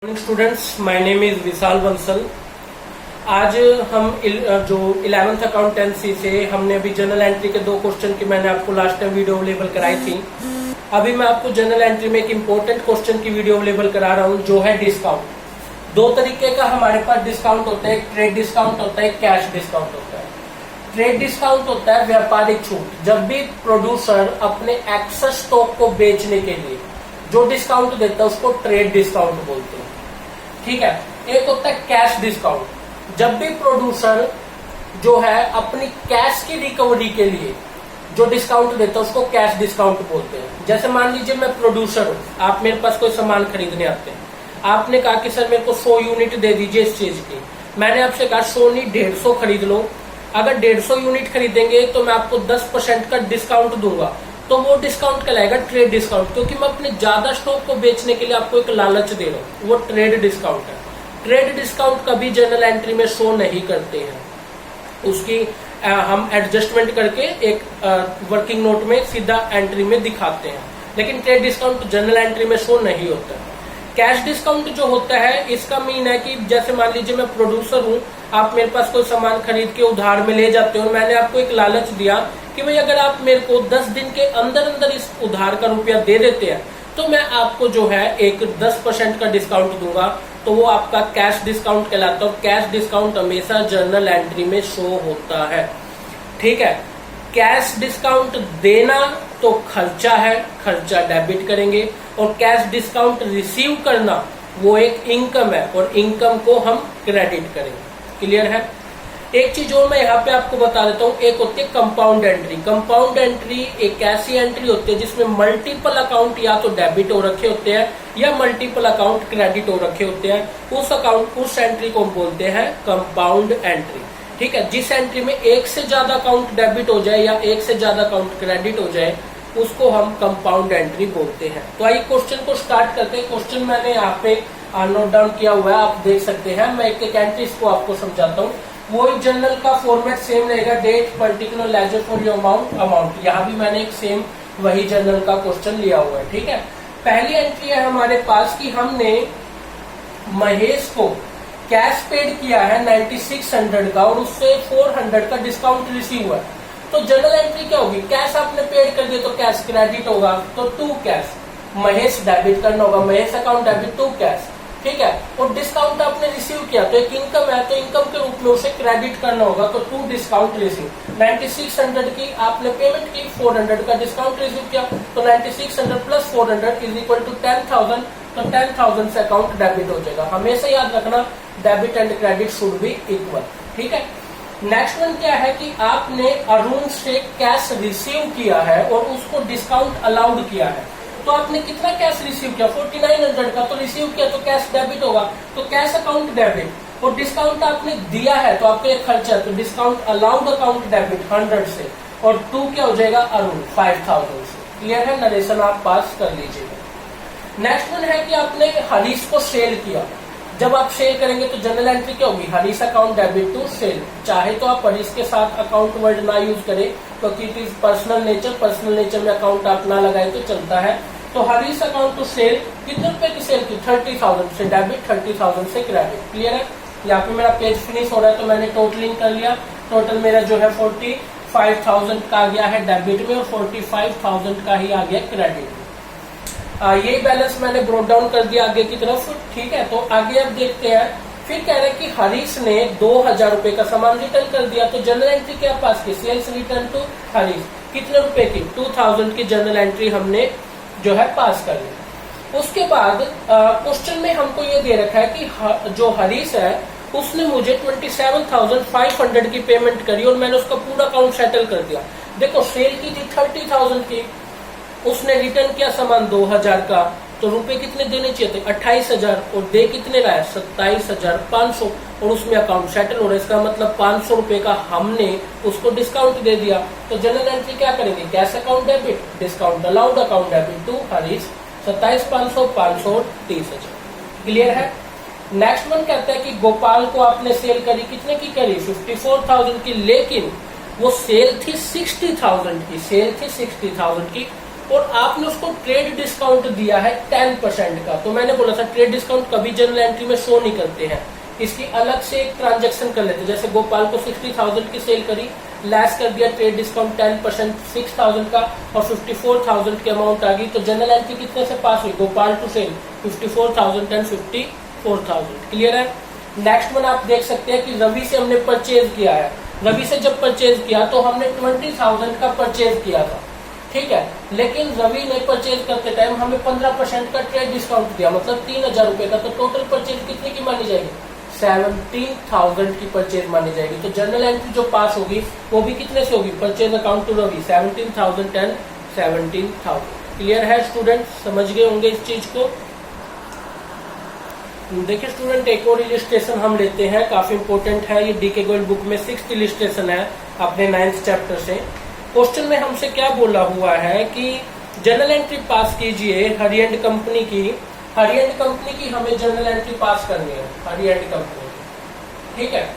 Morning students, my name is Vishal Bansal. आज हम जो 11th अकाउंटेंसी से हमने अभी जनरल एंट्री के दो क्वेश्चन की मैंने आपको लास्ट टाइम वीडियो अवेलेबल कराई थी। अभी मैं आपको जनरल एंट्री में एक इम्पोर्टेंट क्वेश्चन की वीडियो अवेलेबल करा रहा हूँ, जो है डिस्काउंट। दो तरीके का हमारे पास डिस्काउंट होता है, ट्रेड डिस्काउंट होता है, कैश डिस्काउंट होता है। ट्रेड डिस्काउंट होता है व्यापारिक छूट। जब भी प्रोड्यूसर अपने एक्सेस स्टॉक को बेचने के लिए जो डिस्काउंट देता है उसको ट्रेड डिस्काउंट बोलते हैं, ठीक है। एक होता है कैश डिस्काउंट। जब भी प्रोड्यूसर जो है अपनी कैश की रिकवरी के लिए जो डिस्काउंट देता है उसको कैश डिस्काउंट बोलते हैं। जैसे मान लीजिए मैं प्रोड्यूसर हूं, आप मेरे पास कोई सामान खरीदने आते हैं, आपने कहा कि सर मेरे को 100 यूनिट दे दीजिए इस चीज की। मैंने आपसे कहा 100 नहीं 150 खरीद लो। अगर 150 यूनिट खरीदेंगे तो मैं आपको 10% का डिस्काउंट दूंगा, तो वो डिस्काउंट कहलाएगा ट्रेड डिस्काउंट, क्योंकि मैं अपने ज्यादा स्टॉक को बेचने के लिए आपको एक लालच दे रहा हूँ। वो ट्रेड डिस्काउंट है। ट्रेड डिस्काउंट कभी जनरल एंट्री में शो नहीं करते हैं, उसकी हम एडजस्टमेंट करके एक वर्किंग नोट में सीधा एंट्री में दिखाते हैं, लेकिन ट्रेड डिस्काउंट जनरल एंट्री में शो नहीं होता है। कैश डिस्काउंट जो होता है, इसका मीन है कि जैसे मान लीजिए मैं प्रोड्यूसर हूँ, आप मेरे पास कोई सामान खरीद के उधार में ले जाते हो, मैंने आपको एक लालच दिया कि भाई अगर आप मेरे को 10 दिन के अंदर अंदर इस उधार का रुपया दे देते हैं तो मैं आपको जो है एक 10% का डिस्काउंट दूंगा, तो वो आपका कैश डिस्काउंट कहलाता है। कैश डिस्काउंट हमेशा जर्नल एंट्री में शो होता है, ठीक है। कैश डिस्काउंट देना तो खर्चा है, खर्चा डेबिट करेंगे, और कैश डिस्काउंट रिसीव करना वो एक इनकम है, और इनकम को हम क्रेडिट करेंगे। क्लियर है। एक चीज और मैं यहाँ पे आपको बता देता हूँ, एक होती है कंपाउंड एंट्री। कंपाउंड एंट्री एक ऐसी एंट्री होती है जिसमें मल्टीपल अकाउंट या तो डेबिट हो रखे होते हैं या मल्टीपल अकाउंट क्रेडिट हो रखे होते हैं। उस एंट्री को हम बोलते हैं कंपाउंड एंट्री, ठीक है। जिस एंट्री में एक से ज्यादा अकाउंट डेबिट हो जाए या एक से ज्यादा अकाउंट क्रेडिट हो जाए उसको हम कंपाउंड एंट्री बोलते हैं। तो आइए क्वेश्चन को स्टार्ट करते हैं। क्वेश्चन मैंने यहाँ पे नोट डाउन किया हुआ है, आप देख सकते हैं। मैं एक एक एंट्रीज को आपको समझाता हूँ। वही जर्नल का फॉर्मेट सेम रहेगा, date, particular, ledger for your amount. यहाँ भी मैंने एक सेम वही जर्नल का क्वेश्चन लिया हुआ है, ठीक है। पहली एंट्री है हमारे पास कि हमने महेश को कैश पेड किया है 9600 का और उससे 400 का डिस्काउंट रिसीव हुआ है। तो जनरल एंट्री क्या होगी? कैश आपने पेड कर दिया तो कैश क्रेडिट होगा, तो टू कैश। महेश डेबिट करना होगा, Mahesh account debit to cash, ठीक है। और डिस्काउंट आपने रिसीव किया तो एक इनकम है, तो इनकम के रूप में उसे क्रेडिट करना होगा, तो टू डिस्काउंट रिसीव। 9600 की आपने पेमेंट की, 400 का डिस्काउंट रिसीव किया, तो 9600 प्लस 400 इज इक्वल टू 10,000, तो 10,000 से अकाउंट डेबिट हो जाएगा। हमेशा याद रखना debit and credit should be equal, ठीक है। नेक्स्ट वन क्या है कि आपने अरुण से कैश रिसीव किया है और उसको डिस्काउंट अलाउड किया है, तो आपने कितना कैश रिसीव किया? 4900 का, तो रिसीव किया तो कैश डेबिट होगा, तो कैश अकाउंट डेबिट। और डिस्काउंट आपने दिया है तो आपका एक खर्चा है, तो डिस्काउंट अलाउड अकाउंट डेबिट 100 से, और टू क्या हो जाएगा? अरुण 5000 से। क्लियर है, नरेशन आप पास कर लीजिएगा। नेक्स्ट वन है कि आपने हरीश को सेल किया। जब आप सेल करेंगे तो जनरल एंट्री क्या होगी? Harish account debit to sale. चाहे तो आप हरीश के साथ अकाउंट वर्ड ना यूज करें, क्योंकि इट इज पर्सनल नेचर में अकाउंट आप ना लगाए तो चलता है। तो हरीश अकाउंट टू सेल, कितने रुपए की सेल की? 30,000 से डेबिट, 30,000 से क्रेडिट। क्लियर है। यहाँ पे मेरा पेज फिनिश हो रहा है तो मैंने टोटलिंग कर लिया। टोटल मेरा जो है 45,000 का आ गया है डेबिट में और 45,000 का ही आ गया क्रेडिट में। यही बैलेंस मैंने ब्रोक डाउन कर दिया आगे की तरफ, ठीक है। तो आगे अब देखते हैं। फिर कह रहे हैं कि हरीश ने 2000 रुपए का सामान रिटर्न कर दिया, तो जनरल एंट्री क्या पास की? Sales return to Harish. कितने रुपए की? 2000 की जनरल एंट्री हमने जो है पास कर ली। उसके बाद क्वेश्चन में हमको ये दे रखा है कि जो हरीश है उसने मुझे 27,500 की पेमेंट करी और मैंने उसका पूरा अकाउंट सेटल कर दिया। देखो सेल की थी 30,000 की, उसने रिटर्न किया सामान 2000 का, तो रुपए कितने देने चाहिए थे? 28,000, और दे कितने रहा है? 27,500, और उसमें अकाउंट सेटल हो रहा है। इसका मतलब 500 रुपए का हमने उसको डिस्काउंट दे दिया। तो जनरल एंट्री क्या करेंगे? Cash account debit, discount allowed account debit to Harish 27,500, 500, 30,000। Clear है। नेक्स्ट वन कहता है कि गोपाल को आपने सेल करी, कितने की करी? 54,000 की, लेकिन वो सेल थी 60,000 की, सेल थी 60,000 की, और आपने उसको ट्रेड डिस्काउंट दिया है 10% का। तो मैंने बोला था ट्रेड डिस्काउंट कभी जर्नल एंट्री में शो नहीं करते हैं, इसकी अलग से एक ट्रांजेक्शन कर लेते। जैसे गोपाल को 60,000 की सेल करी, लेस कर दिया ट्रेड डिस्काउंट 10% 6,000 का और 54,000 की अमाउंट आ गई। तो जनरल एंट्री कितने से पास हुई? Gopal to sale 54,000 and 54,000। Clear है। नेक्स्ट वन आप देख सकते हैं कि रवि से हमने परचेज किया है। रवि से जब परचेज किया तो हमने 20,000 का परचेज किया था, ठीक है। लेकिन रवि ने परचेज करते टाइम हमें 15% का ट्रेड डिस्काउंट दिया, मतलब 3,000 रुपए का। तो टोटल परचेज कितने की मानी जाएगी? 17,000 की परचेज मानी जाएगी। तो जर्नल एंट्री जो पास होगी वो भी कितने से होगी? Purchase account to Ravi 17,000 and 17,000। Clear है स्टूडेंट, समझ गए होंगे इस चीज को। देखिए स्टूडेंट, एक और इलिस्ट्रेशन हम लेते हैं, काफी इंपॉर्टेंट है ये। डीके गोयल बुक में 6th इलिस्ट्रेशन है अपने 9th चैप्टर से। क्वेश्चन में हमसे क्या बोला हुआ है कि जर्नल एंट्री पास कीजिए हरी एंड कंपनी की। हरी एंड कंपनी की हमें जर्नल एंट्री पास करनी है, हरी एंड कंपनी की, ठीक है।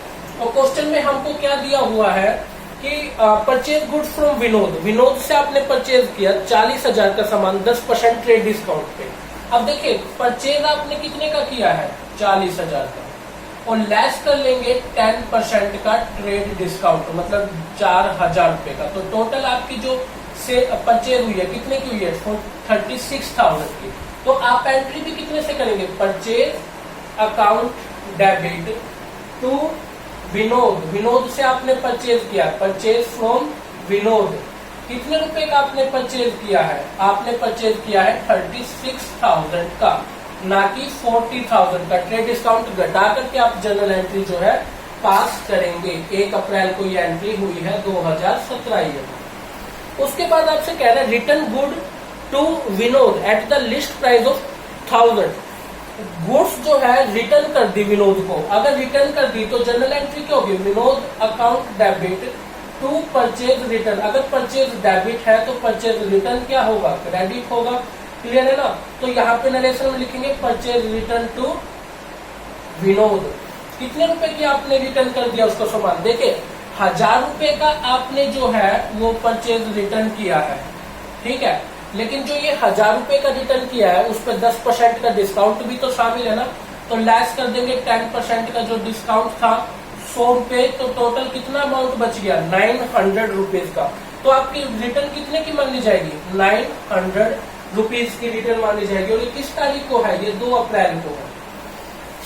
और क्वेश्चन में हमको क्या दिया हुआ है कि purchase goods from Vinod. Vinod से आपने परचेज किया 40,000 का सामान 10% ट्रेड डिस्काउंट पे। अब देखिए परचेज आपने कितने का किया है? 40,000 का, और लेस कर लेंगे 10% का ट्रेड डिस्काउंट, मतलब 4,000 रुपए का। तो टोटल आपकी जो से परचेज हुई है कितने की हुई है? 36,000 की। तो आप एंट्री भी कितने से करेंगे? Purchase account debit to Vinod. Vinod से आपने परचेज किया, परचेज फ्रॉम विनोद। कितने रुपए का आपने परचेज किया है? आपने परचेज किया है 36,000 का, ना कि 40,000 का। ट्रेड डिस्काउंट घटा करके आप जर्नल एंट्री जो है पास करेंगे। 1 अप्रैल को ये एंट्री हुई है 2017 में। उसके बाद आपसे कह रहा है return good to Vinod at the list price of 1000। Goods जो है रिटर्न कर दी विनोद को। अगर रिटर्न कर दी तो जर्नल एंट्री क्या होगी? Vinod account debit to purchase return. अगर परचेज डेबिट है तो परचेज रिटर्न क्या होगा? क्रेडिट होगा। क्लियर है ना। तो यहाँ पे नरेशन में लिखेंगे परचेज रिटर्न टू विनोद। कितने रुपए की आपने रिटर्न कर दिया उसको सामान? देखिए 1,000 रुपए का आपने जो है वो परचेज रिटर्न किया है, ठीक है। लेकिन जो ये 1,000 रुपए का रिटर्न किया है उस पर 10% का डिस्काउंट भी तो शामिल है ना। तो लेस कर देंगे 10% का जो डिस्काउंट था 100 रुपए। तो टोटल कितना अमाउंट बच गया? 900 रुपीज का। तो आपकी रिटर्न कितने की मानी जाएगी? 900 रुपीज की रिटर्न मानी जाएगी। और ये किस तारीख को है? ये 2 अप्रैल को है।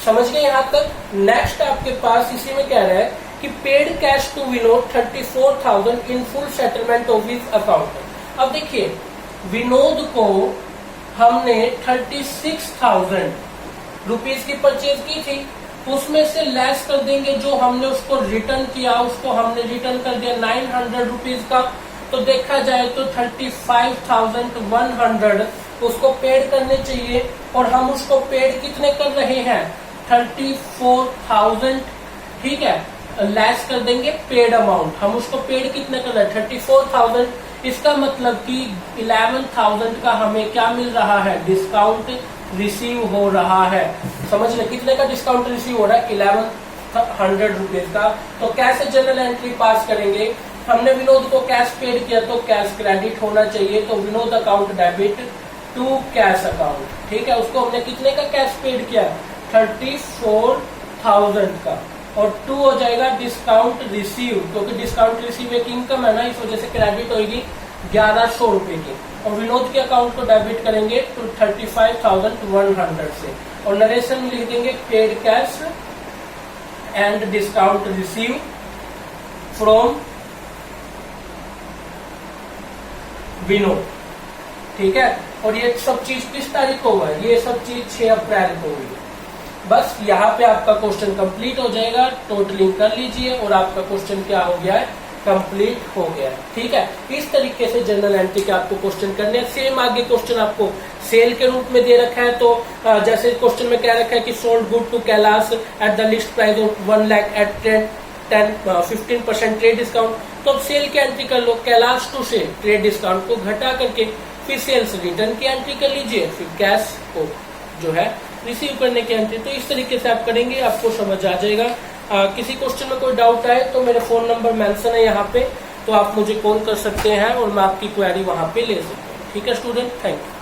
समझ गए यहाँ तक। नेक्स्ट आपके पास इसी में कह रहा है कि paid cash to Vinod 34,000 in full settlement of his account. अब देखिए विनोद को हमने 36,000 रुपीज की परचेज की थी, उसमें से लेस कर देंगे जो हमने उसको रिटर्न किया, उसको हमने रिटर्न कर दिया 900 रुपीज का। तो देखा जाए तो 35,100 उसको पेड करने चाहिए, और हम उसको पेड कितने कर रहे हैं? 34,000, ठीक है। लेस कर देंगे पेड अमाउंट, हम उसको पेड कितने कर रहे हैं? 34,000। इसका मतलब कि 11,000 का हमें क्या मिल रहा है? डिस्काउंट रिसीव हो रहा है। समझ ले कितने का डिस्काउंट रिसीव हो रहा है? 1100 रुपीज का। तो कैसे जर्नल एंट्री पास करेंगे? हमने विनोद को कैश पेड किया तो कैश क्रेडिट होना चाहिए। तो Vinod account debit to cash account, ठीक है। उसको हमने कितने का कैश पेड किया? 34,000 का। और 2 हो जाएगा डिस्काउंट रिसीव, क्योंकि डिस्काउंट रिसीव एक इनकम है ना, इस वजह से क्रेडिट होगी 1100 रुपए की। और विनोद के अकाउंट को डेबिट करेंगे तो 35,100 से। और नरेशन में लिख देंगे paid cash and discount receive from Vinod, ठीक है। और ये सब चीज किस तारीख को हुआ है? ये सब चीज 6 अप्रैल को हुई। बस यहाँ पे आपका क्वेश्चन कंप्लीट हो जाएगा। टोटलिंग कर लीजिए और आपका क्वेश्चन क्या हो गया है? कंप्लीट हो गया है, ठीक है। इस तरीके से जनरल एंट्री के आपको क्वेश्चन करने हैं। सेम आगे क्वेश्चन आपको सेल के रूप में दे रखा है। तो जैसे क्वेश्चन में कह रखा है कि sold good to Kailash at the list price of 1 lakh at 15% trade discount. तो अब सेल की एंट्री कर लो, कैलाश टू से ट्रेड डिस्काउंट को घटा करके फिर सेल्स रिटर्न की एंट्री कर लीजिए, फिर कैश को जो है रिसीव करने की एंट्री। तो इस तरीके से आप करेंगे, आपको समझ आ जाएगा। किसी क्वेश्चन में कोई डाउट आए तो मेरे फोन नंबर मेंशन है यहाँ पे, तो आप मुझे कॉल कर सकते हैं और मैं आपकी क्वेरी वहां पे ले सकता हूँ। ठीक है स्टूडेंट, थैंक यू।